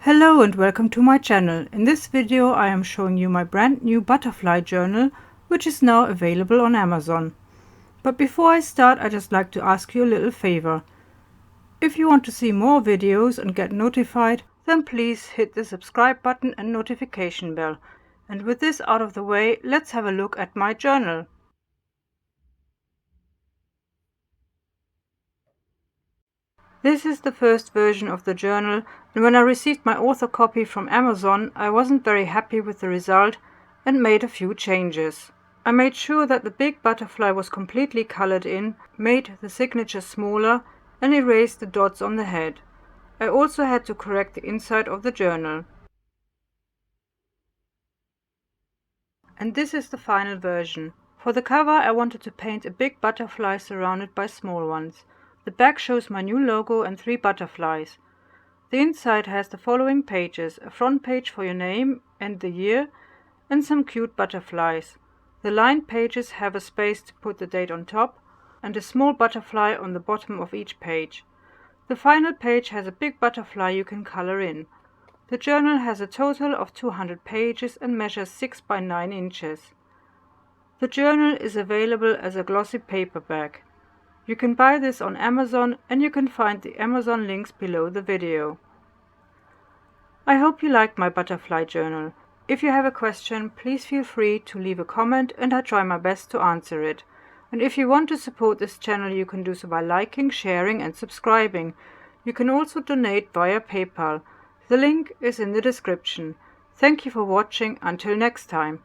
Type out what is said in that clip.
Hello and welcome to my channel. In this video I am showing you my brand new butterfly journal, which is now available on Amazon. But before I start, I'd just like to ask you a little favor. If you want to see more videos and get notified, then please hit the subscribe button and notification bell. And with this out of the way, let's have a look at my journal. This is the first version of the journal, and when I received my author copy from Amazon, I wasn't very happy with the result and made a few changes. I made sure that the big butterfly was completely colored in, made the signature smaller, and erased the dots on the head. I also had to correct the inside of the journal. And this is the final version. For the cover I wanted to paint a big butterfly surrounded by small ones. The back shows my new logo and 3 butterflies. The inside has the following pages: a front page for your name and the year, and some cute butterflies. The lined pages have a space to put the date on top, and a small butterfly on the bottom of each page. The final page has a big butterfly you can color in. The journal has a total of 200 pages and measures 6 by 9 inches. The journal is available as a glossy paperback. You can buy this on Amazon, and you can find the Amazon links below the video. I hope you liked my butterfly journal. If you have a question, please feel free to leave a comment and I'll try my best to answer it. And if you want to support this channel, you can do so by liking, sharing and subscribing. You can also donate via PayPal. The link is in the description. Thank you for watching. Until next time.